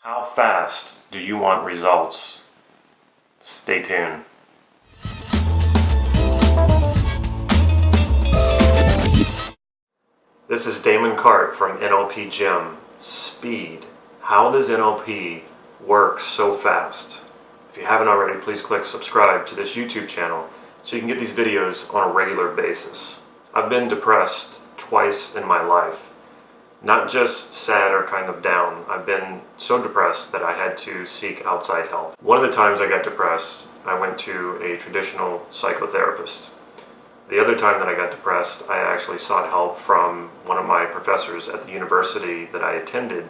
How fast do you want results? Stay tuned. This is Damon Cart from NLP Gym. Speed. How does NLP work so fast? If you haven't already, please click subscribe to this YouTube channel so you can get these videos on a regular basis. I've been depressed twice in my life. Not just sad or kind of down. I've been so depressed that I had to seek outside help. One of the times I got depressed, I went to a traditional psychotherapist. The other time that I got depressed, I actually sought help from one of my professors at the university that I attended,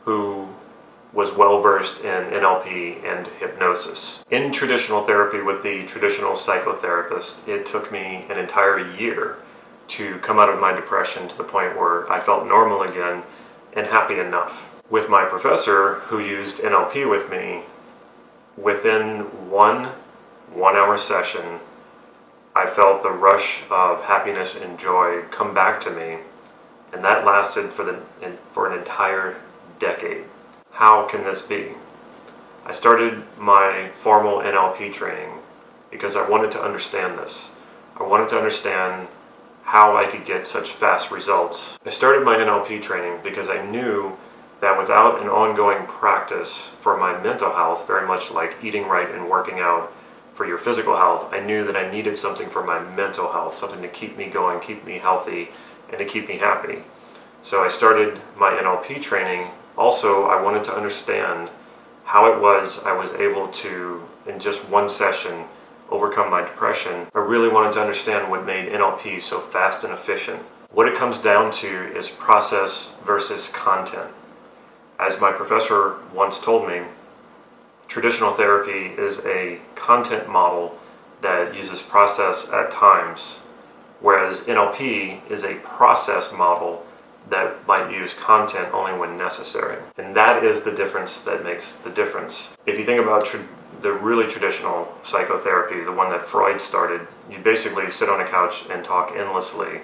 who was well versed in NLP and hypnosis. In traditional therapy with the traditional psychotherapist, it took me an entire year to come out of my depression to the point where I felt normal again and happy enough. With my professor, who used NLP with me, within one-hour session, I felt the rush of happiness and joy come back to me, and that lasted for an entire decade. How can this be? I started my formal NLP training because I wanted to understand this. I wanted to understand how I could get such fast results. I started my NLP training because I knew that without an ongoing practice for my mental health, very much like eating right and working out for your physical health, I knew that I needed something for my mental health, something to keep me going, keep me healthy, and to keep me happy. So I started my NLP training. Also, I wanted to understand how it was I was able to, in just one session, overcome my depression. I really wanted to understand what made NLP so fast and efficient. What it comes down to is process versus content. As my professor once told me, traditional therapy is a content model that uses process at times, whereas NLP is a process model that might use content only when necessary. And that is the difference that makes the difference. If you think about the really traditional psychotherapy, the one that Freud started, you basically sit on a couch and talk endlessly.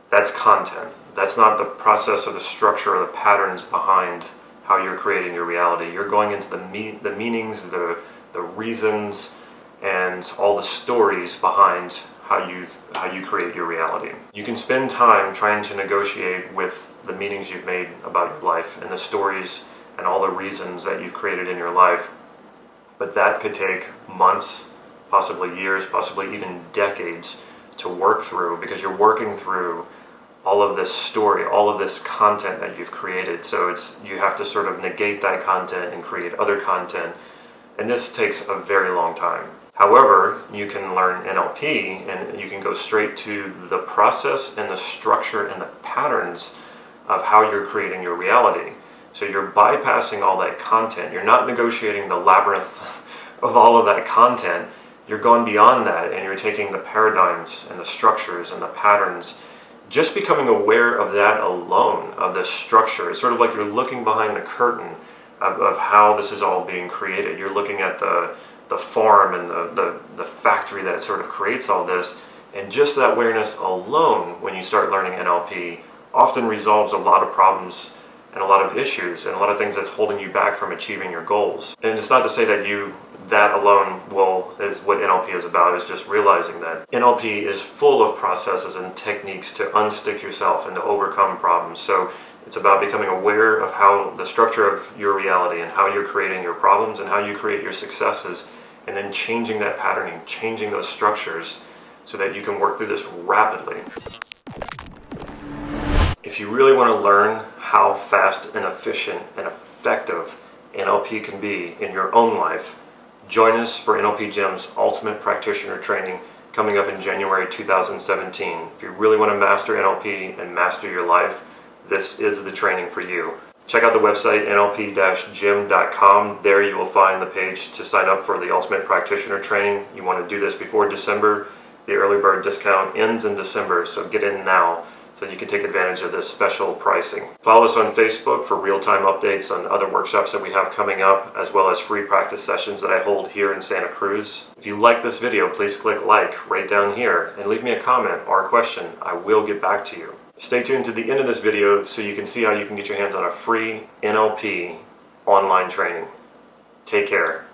That's content. That's not the process or the structure or the patterns behind how you're creating your reality. You're going into the meanings, the reasons, and all the stories behind how you create your reality. You can spend time trying to negotiate with the meanings you've made about your life and the stories and all the reasons that you've created in your life, but that could take months, possibly years, possibly even decades to work through, because you're working through all of this story, all of this content that you've created. So you have to sort of negate that content and create other content, and this takes a very long time. However, you can learn NLP and you can go straight to the process and the structure and the patterns of how you're creating your reality. So you're bypassing all that content. You're not negotiating the labyrinth of all of that content. You're going beyond that, and you're taking the paradigms and the structures and the patterns. Just becoming aware of that alone, of the structure, it's sort of like you're looking behind the curtain of how this is all being created. You're looking at the farm and the factory that sort of creates all this, and just that awareness alone, when you start learning NLP, often resolves a lot of problems and a lot of issues and a lot of things that's holding you back from achieving your goals. And it's not to say that alone is what NLP is about, is just realizing that NLP is full of processes and techniques to unstick yourself and to overcome problems. So it's about becoming aware of how the structure of your reality and how you're creating your problems and how you create your successes, and then changing that patterning, changing those structures so that you can work through this rapidly. If you really want to learn how fast and efficient and effective NLP can be in your own life, join us for NLP Gym's Ultimate Practitioner Training coming up in January 2017. If you really want to master NLP and master your life, this is the training for you. Check out the website nlp-gym.com. There you will find the page to sign up for the Ultimate Practitioner Training. You want to do this before December. The early bird discount ends in December, so get in now so you can take advantage of this special pricing. Follow us on Facebook for real-time updates on other workshops that we have coming up, as well as free practice sessions that I hold here in Santa Cruz. If you like this video, please click like right down here and leave me a comment or a question. I will get back to you. Stay tuned to the end of this video so you can see how you can get your hands on a free NLP online training. Take care.